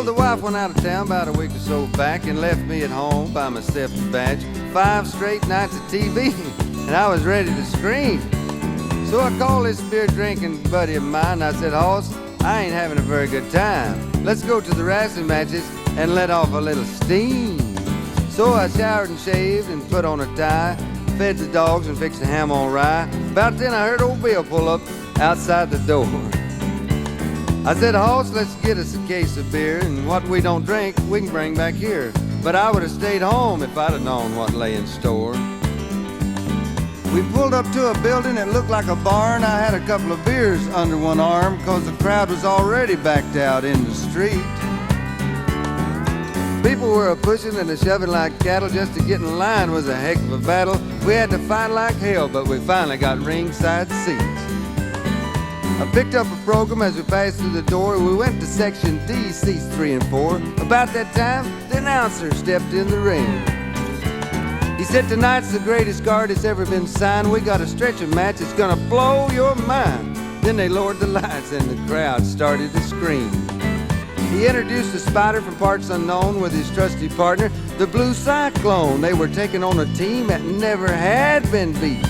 Well, the wife went out of town about a week or so back and left me at home by myself to batch 5 straight nights of TV, and I was ready to scream. So I called this beer-drinking buddy of mine, and I said, "Hoss, I ain't having a very good time. Let's go to the wrestling matches and let off a little steam." So I showered and shaved and put on a tie, fed the dogs and fixed a ham on rye. About then I heard old Bill pull up outside the door. I said, "Hoss, let's get us a case of beer, and what we don't drink, we can bring back here." But I would have stayed home if I'd have known what lay in store. We pulled up to a building that looked like a barn. I had a couple of beers under one arm because the crowd was already backed out in the street. People were a-pushing and a-shoving like cattle. Just to get in line was a heck of a battle. We had to fight like hell, but we finally got ringside seats. I picked up a program as we passed through the door. We went to section D, seats 3 and 4. About that time, the announcer stepped in the ring. He said, "Tonight's the greatest card that's ever been signed. We got a stretcher match that's gonna blow your mind." Then they lowered the lights and the crowd started to scream. He introduced the Spider from parts unknown with his trusty partner, the Blue Cyclone. They were taking on a team that never had been beat.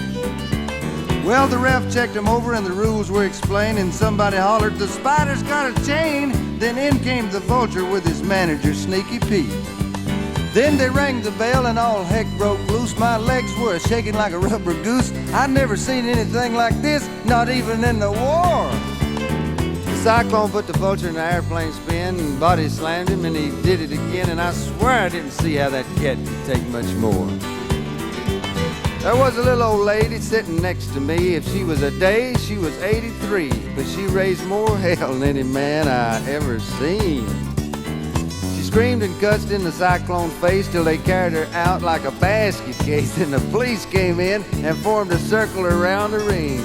Well, the ref checked them over and the rules were explained, and somebody hollered, "The Spider's got a chain." Then in came the Vulture with his manager, Sneaky Pete. Then they rang the bell and all heck broke loose. My legs were shaking like a rubber goose. I'd never seen anything like this, not even in the war. The Cyclone put the Vulture in an airplane spin and body slammed him, and he did it again, and I swear I didn't see how that cat could take much more. There was a little old lady sitting next to me. If she was a day, she was 83, but she raised more hell than any man I ever seen. She screamed and cussed in the Cyclone's face till they carried her out like a basket case. Then the police came in and formed a circle around the ring.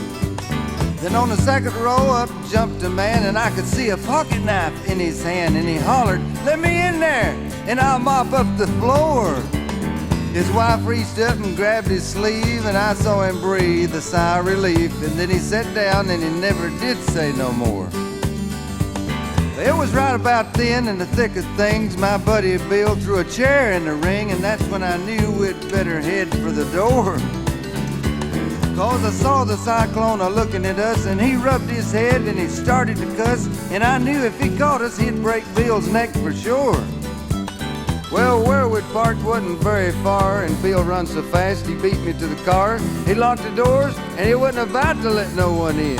Then on the second row up jumped a man, and I could see a pocket knife in his hand, and he hollered, "Let me in there, and I'll mop up the floor." His wife reached up and grabbed his sleeve, and I saw him breathe a sigh of relief, and then he sat down and he never did say no more. It was right about then, in the thick of things, my buddy Bill threw a chair in the ring, and that's when I knew we'd better head for the door. 'Cause I saw the Cyclone a-looking at us, and he rubbed his head and he started to cuss, and I knew if he caught us, he'd break Bill's neck for sure. Well, where we'd parked wasn't very far, and Bill run so fast he beat me to the car. He locked the doors, and he wasn't about to let no one in.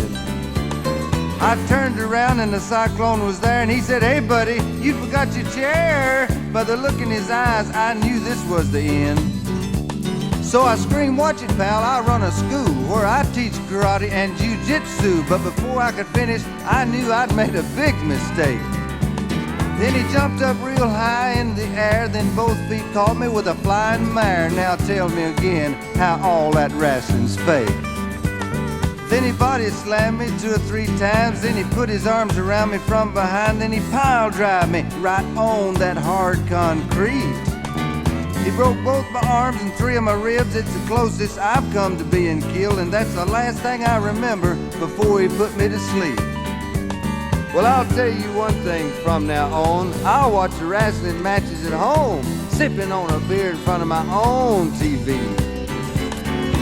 I turned around and the Cyclone was there, and he said, "Hey buddy, you forgot your chair." By the look in his eyes, I knew this was the end. So I screamed, "Watch it, pal, I run a school where I teach karate and jiu-jitsu." But before I could finish, I knew I'd made a big mistake. Then he jumped up real high in the air, then both feet caught me with a flying mare. Now tell me again how all that wrestling's fake. Then he body slammed me 2 or 3 times, then he put his arms around me from behind, then he pile drive me right on that hard concrete. He broke both my arms and 3 of my ribs. It's the closest I've come to being killed, and that's the last thing I remember before he put me to sleep. Well, I'll tell you one thing from now on. I'll watch the wrestling matches at home, sipping on a beer in front of my own TV.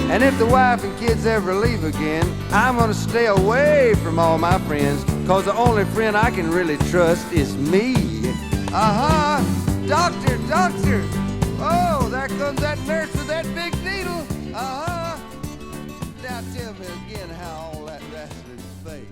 And if the wife and kids ever leave again, I'm gonna stay away from all my friends, 'cause the only friend I can really trust is me. Doctor, doctor. Oh, there comes that nurse with that big needle. Now tell me again how all that wrestling's fake.